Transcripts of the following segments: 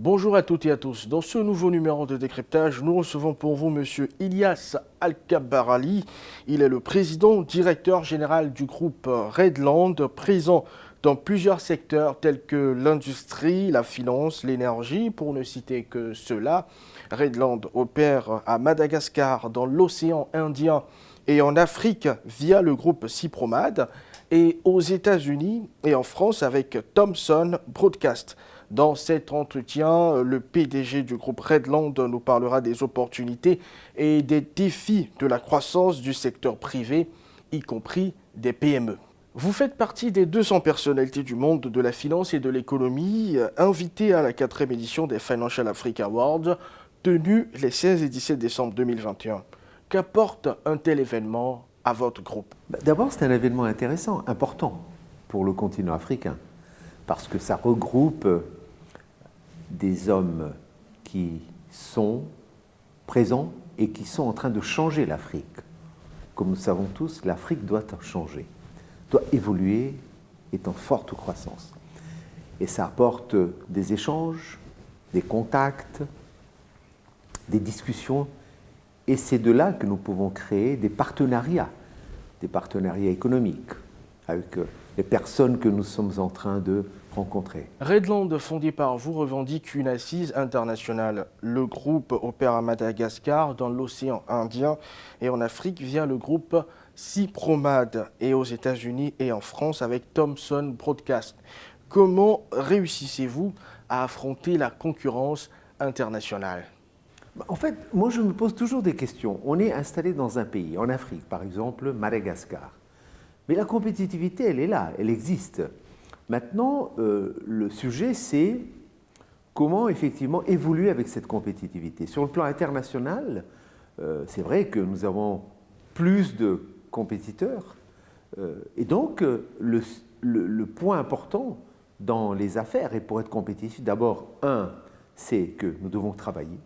Bonjour à toutes et à tous. Dans ce nouveau numéro de décryptage, nous recevons pour vous Monsieur Ilyas Al-Kabarali. Il est le président directeur général du groupe Redland, présent dans plusieurs secteurs tels que l'industrie, la finance, l'énergie, pour ne citer que ceux-là. Redland opère à Madagascar, dans l'océan Indien et en Afrique via le groupe Cypromad, et aux États-Unis et en France avec Thomson Broadcast. Dans cet entretien, le PDG du groupe Redland nous parlera des opportunités et des défis de la croissance du secteur privé, y compris des PME. Vous faites partie des 200 personnalités du monde de la finance et de l'économie invitées à la 4e édition des Financial Africa Awards, tenue les 16 et 17 décembre 2021. Qu'apporte un tel événement à votre groupe? D'abord, c'est un événement intéressant, important pour le continent africain, parce que ça regroupe des hommes qui sont présents et qui sont en train de changer l'Afrique. Comme nous savons tous, l'Afrique doit changer, doit évoluer, est en forte croissance. Et ça apporte des échanges, des contacts, des discussions, et c'est de là que nous pouvons créer des partenariats économiques avec les personnes que nous sommes en train de rencontrer. Redland, fondé par vous, revendique une assise internationale. Le groupe opère à Madagascar, dans l'océan Indien et en Afrique via le groupe Cypromad, et aux États-Unis et en France avec Thomson Broadcast. Comment réussissez-vous à affronter la concurrence internationale? En fait, moi je me pose toujours des questions. On est installé dans un pays, en Afrique par exemple, Madagascar. Mais la compétitivité, elle est là, elle existe. Maintenant, le sujet, c'est comment effectivement évoluer avec cette compétitivité. Sur le plan international, c'est vrai que nous avons plus de compétiteurs. Et donc, le point important dans les affaires, et pour être compétitif, d'abord, c'est que nous devons travailler.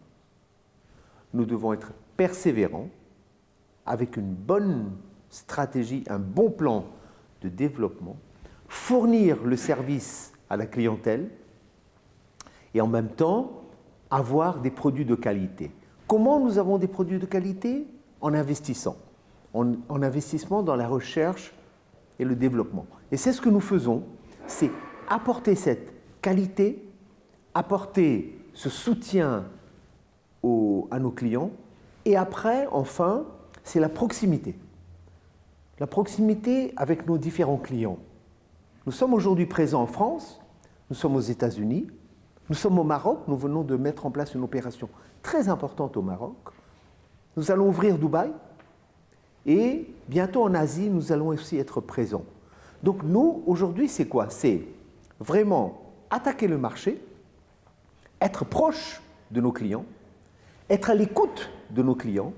Nous devons être persévérants, avec une bonne stratégie, un bon plan de développement, fournir le service à la clientèle et en même temps avoir des produits de qualité. Comment nous avons des produits de qualité? En investissant, en investissement dans la recherche et le développement. Et c'est ce que nous faisons, c'est apporter cette qualité, apporter ce soutien à nos clients, et après, enfin, c'est la proximité. La proximité avec nos différents clients. Nous sommes aujourd'hui présents en France, nous sommes aux États-Unis, nous sommes au Maroc, nous venons de mettre en place une opération très importante au Maroc. Nous allons ouvrir Dubaï, et bientôt en Asie, nous allons aussi être présents. Donc nous, aujourd'hui, c'est quoi? C'est vraiment attaquer le marché, être proche de nos clients, être à l'écoute de nos clients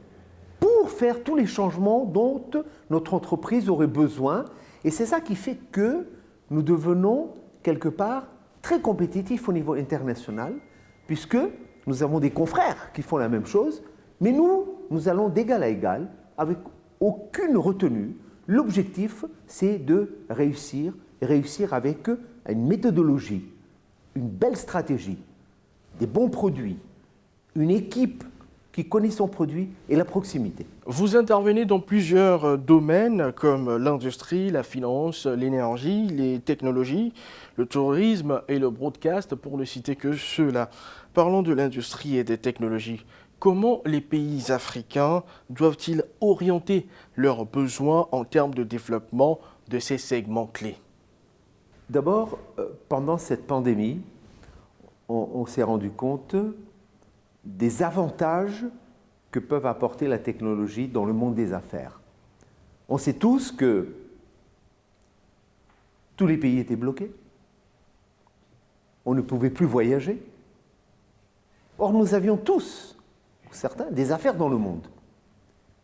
pour faire tous les changements dont notre entreprise aurait besoin. Et c'est ça qui fait que nous devenons quelque part très compétitifs au niveau international, puisque nous avons des confrères qui font la même chose, mais nous allons d'égal à égal, avec aucune retenue. L'objectif, c'est de réussir avec une méthodologie, une belle stratégie, des bons produits, une équipe qui connaît son produit et la proximité. Vous intervenez dans plusieurs domaines comme l'industrie, la finance, l'énergie, les technologies, le tourisme et le broadcast, pour ne citer que ceux-là. Parlons de l'industrie et des technologies. Comment les pays africains doivent-ils orienter leurs besoins en termes de développement de ces segments clés? D'abord, pendant cette pandémie, on s'est rendu compte des avantages que peuvent apporter la technologie dans le monde des affaires. On sait tous que tous les pays étaient bloqués, on ne pouvait plus voyager. Or, nous avions tous, certains, des affaires dans le monde.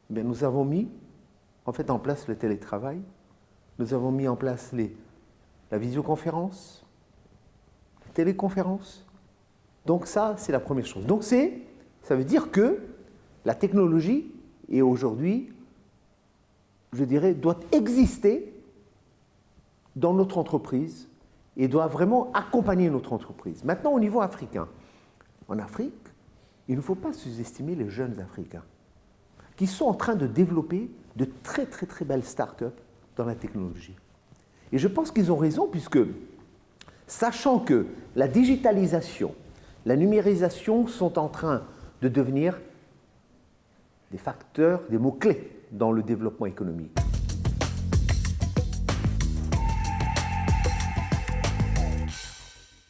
Bien, nous avons mis en place le télétravail, nous avons mis en place la visioconférence, la téléconférence. Donc ça, c'est la première chose. Donc ça veut dire que la technologie est aujourd'hui, je dirais, doit exister dans notre entreprise et doit vraiment accompagner notre entreprise. Maintenant, au niveau africain, en Afrique, il ne faut pas sous-estimer les jeunes Africains qui sont en train de développer de très très très belles start-up dans la technologie. Et je pense qu'ils ont raison puisque, sachant que la digitalisation, la numérisation sont en train de devenir des facteurs, des mots-clés dans le développement économique.